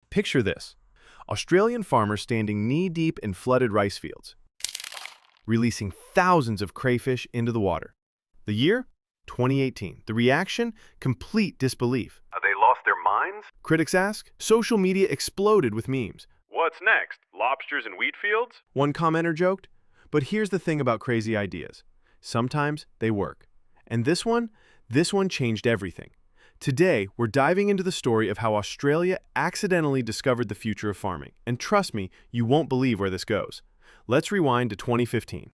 Picture this: Australian farmers standing knee-deep in flooded rice fields, releasing thousands of crayfish into the water. The year? 2018. The reaction? Complete disbelief. They lost their minds? Critics ask. Social media exploded with memes. What's next? Lobsters in wheat fields? One commenter joked. But here's the thing about crazy ideas. Sometimes they work. And this one changed everything. Today, we're diving into the story of how Australia accidentally discovered the future of farming. And trust me, you won't believe where this goes. Let's rewind to 2015.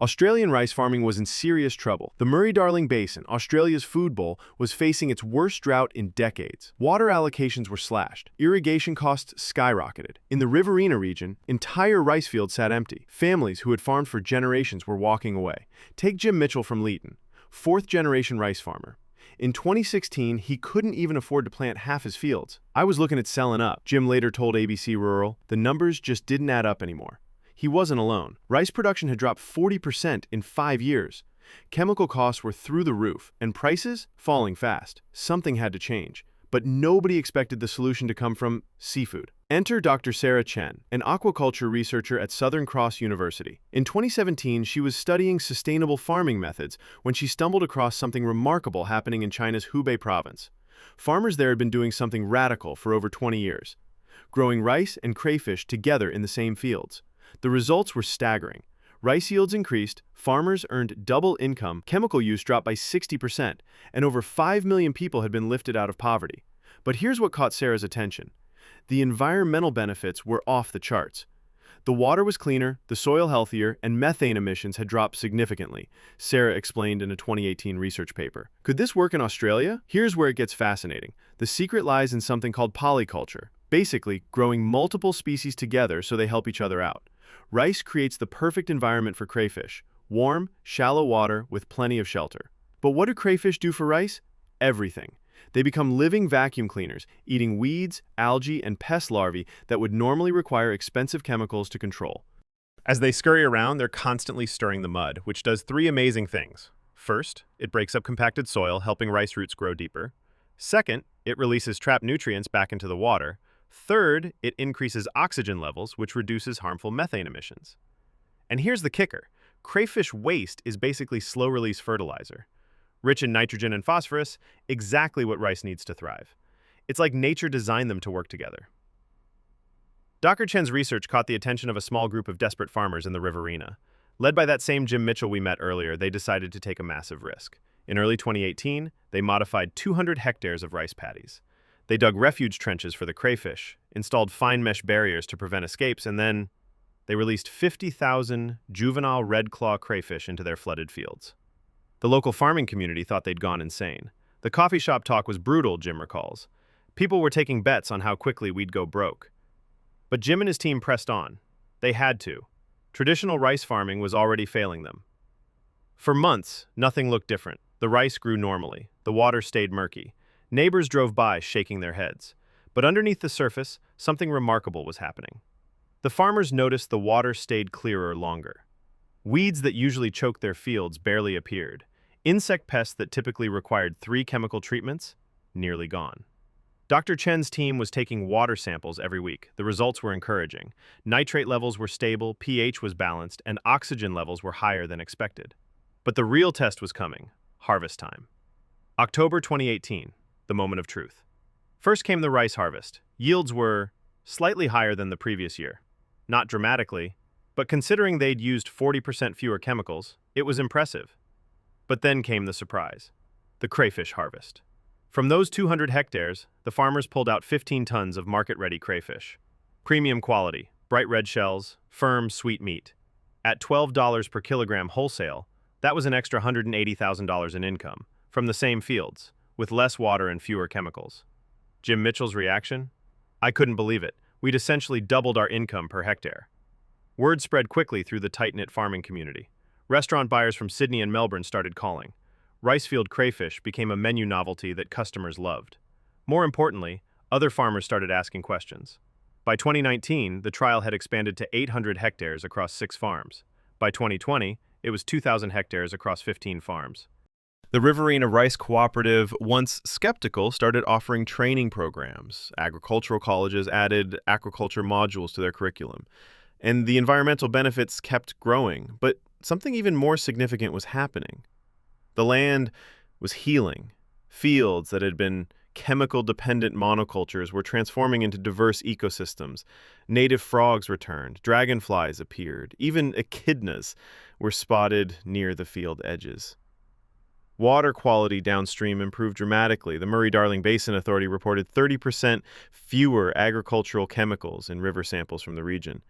Australian rice farming was in serious trouble. The Murray-Darling Basin, Australia's food bowl, was facing its worst drought in decades. Water allocations were slashed. Irrigation costs skyrocketed. In the Riverina region, entire rice fields sat empty. Families who had farmed for generations were walking away. Take Jim Mitchell from Leeton, fourth-generation rice farmer. In 2016, he couldn't even afford to plant half his fields. "I was looking at selling up," Jim later told ABC Rural. The numbers just didn't add up anymore. He wasn't alone. Rice production had dropped 40% in 5 years. Chemical costs were through the roof, and prices falling fast. Something had to change. But nobody expected the solution to come from seafood. Enter Dr. Sarah Chen, an aquaculture researcher at Southern Cross University. In 2017, she was studying sustainable farming methods when she stumbled across something remarkable happening in China's Hubei province. Farmers there had been doing something radical for over 20 years, growing rice and crayfish together in the same fields. The results were staggering. Rice yields increased, farmers earned double income, chemical use dropped by 60%, and over 5 million people had been lifted out of poverty. But here's what caught Sarah's attention. The environmental benefits were off the charts. The water was cleaner, the soil healthier, and methane emissions had dropped significantly, Sarah explained in a 2018 research paper. Could this work in Australia? Here's where it gets fascinating. The secret lies in something called polyculture, basically growing multiple species together so they help each other out. Rice creates the perfect environment for crayfish: warm, shallow water with plenty of shelter. But what do crayfish do for rice? Everything. They become living vacuum cleaners, eating weeds, algae, and pest larvae that would normally require expensive chemicals to control. As they scurry around, they're constantly stirring the mud, which does 3 amazing things. First, it breaks up compacted soil, helping rice roots grow deeper. Second, it releases trapped nutrients back into the water. Third, it increases oxygen levels, which reduces harmful methane emissions. And here's the kicker. Crayfish waste is basically slow-release fertilizer. Rich in nitrogen and phosphorus, exactly what rice needs to thrive. It's like nature designed them to work together. Dr. Chen's research caught the attention of a small group of desperate farmers in the Riverina. Led by that same Jim Mitchell we met earlier, they decided to take a massive risk. In early 2018, they modified 200 hectares of rice paddies. They dug refuge trenches for the crayfish, installed fine mesh barriers to prevent escapes, and then they released 50,000 juvenile red claw crayfish into their flooded fields. The local farming community thought they'd gone insane. The coffee shop talk was brutal, Jim recalls. People were taking bets on how quickly we'd go broke. But Jim and his team pressed on. They had to. Traditional rice farming was already failing them. For months, nothing looked different. The rice grew normally. The water stayed murky. Neighbors drove by, shaking their heads. But underneath the surface, something remarkable was happening. The farmers noticed the water stayed clearer longer. Weeds that usually choked their fields barely appeared. Insect pests that typically required 3 chemical treatments, nearly gone. Dr. Chen's team was taking water samples every week. The results were encouraging. Nitrate levels were stable, pH was balanced, and oxygen levels were higher than expected. But the real test was coming: harvest time. October 2018. The moment of truth. First came the rice harvest. Yields were slightly higher than the previous year. Not dramatically, but considering they'd used 40% fewer chemicals, it was impressive. But then came the surprise: the crayfish harvest. From those 200 hectares, the farmers pulled out 15 tons of market-ready crayfish. Premium quality, bright red shells, firm, sweet meat. At $12 per kilogram wholesale, that was an extra $180,000 in income from the same fields, with less water and fewer chemicals. Jim Mitchell's reaction? "I couldn't believe it. We'd essentially doubled our income per hectare." Word spread quickly through the tight-knit farming community. Restaurant buyers from Sydney and Melbourne started calling. Ricefield crayfish became a menu novelty that customers loved. More importantly, other farmers started asking questions. By 2019, the trial had expanded to 800 hectares across 6 farms. By 2020, it was 2,000 hectares across 15 farms. The Riverina Rice Cooperative, once skeptical, started offering training programs. Agricultural colleges added aquaculture modules to their curriculum. And the environmental benefits kept growing. But something even more significant was happening. The land was healing. Fields that had been chemical-dependent monocultures were transforming into diverse ecosystems. Native frogs returned. Dragonflies appeared. Even echidnas were spotted near the field edges. Water quality downstream improved dramatically. The Murray-Darling Basin Authority reported 30% fewer agricultural chemicals in river samples from the region.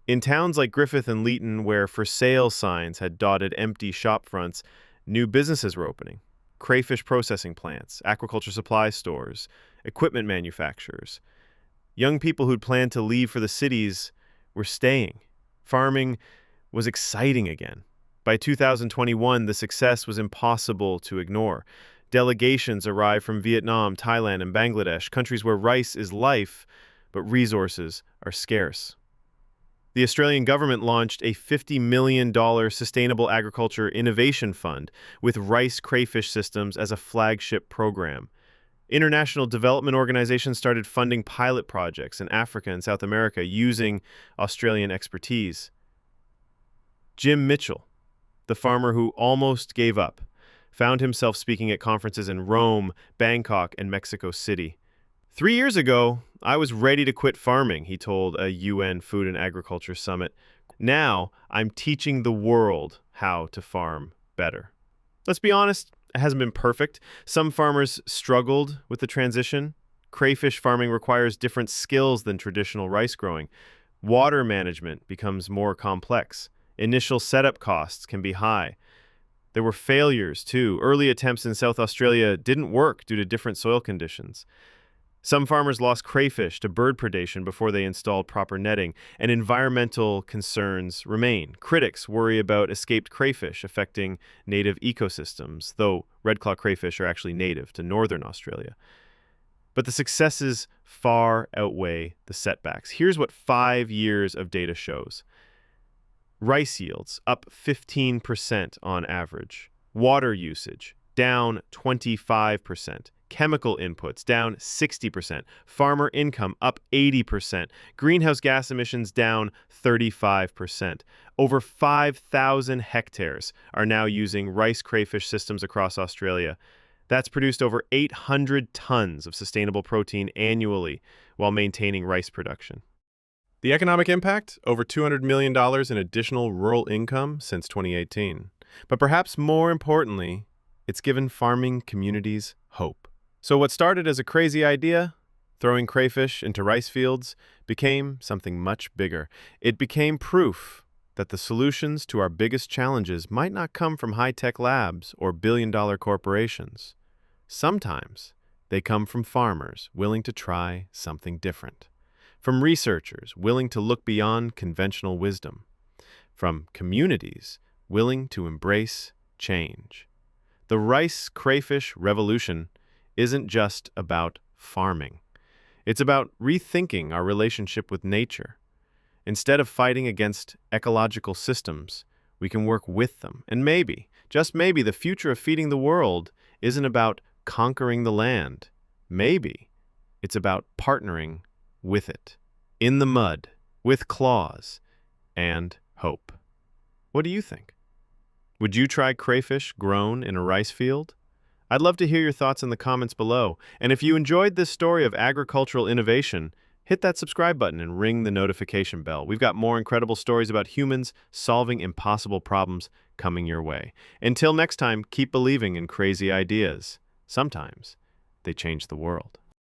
In towns like Griffith and Leeton, where for sale signs had dotted empty shop fronts, new businesses were opening. Crayfish processing plants, aquaculture supply stores, equipment manufacturers. Young people who'd planned to leave for the cities were staying. Farming was exciting again. By 2021, the success was impossible to ignore. Delegations arrived from Vietnam, Thailand, and Bangladesh, countries where rice is life, but resources are scarce. The Australian government launched a $50 million Sustainable Agriculture Innovation Fund with rice crayfish systems as a flagship program. International development organizations started funding pilot projects in Africa and South America using Australian expertise. Jim Mitchell, the farmer who almost gave up, found himself speaking at conferences in Rome, Bangkok, and Mexico City. 3 years ago, I was ready to quit farming, he told a UN Food and Agriculture Summit. Now, I'm teaching the world how to farm better. Let's be honest, it hasn't been perfect. Some farmers struggled with the transition. Crayfish farming requires different skills than traditional rice growing. Water management becomes more complex. Initial setup costs can be high. There were failures, too. Early attempts in South Australia didn't work due to different soil conditions. Some farmers lost crayfish to bird predation before they installed proper netting, and environmental concerns remain. Critics worry about escaped crayfish affecting native ecosystems, though red-claw crayfish are actually native to northern Australia. But the successes far outweigh the setbacks. Here's what 5 years of data shows. Rice yields up 15% on average. Water usage down 25%. Chemical inputs down 60%. Farmer income up 80%. Greenhouse gas emissions down 35%. Over 5,000 hectares are now using rice crayfish systems across Australia. That's produced over 800 tons of sustainable protein annually while maintaining rice production. The economic impact? Over $200 million in additional rural income since 2018. But perhaps more importantly, it's given farming communities hope. So what started as a crazy idea, throwing crayfish into rice fields, became something much bigger. It became proof that the solutions to our biggest challenges might not come from high-tech labs or billion-dollar corporations. Sometimes they come from farmers willing to try something different. From researchers willing to look beyond conventional wisdom. From communities willing to embrace change. The rice crayfish revolution isn't just about farming. It's about rethinking our relationship with nature. Instead of fighting against ecological systems, we can work with them. And maybe, just maybe, the future of feeding the world isn't about conquering the land. Maybe it's about partnering with it, in the mud, with claws, and hope. What do you think? Would you try crayfish grown in a rice field? I'd love to hear your thoughts in the comments below. And if you enjoyed this story of agricultural innovation, hit that subscribe button and ring the notification bell. We've got more incredible stories about humans solving impossible problems coming your way. Until next time, keep believing in crazy ideas. Sometimes they change the world.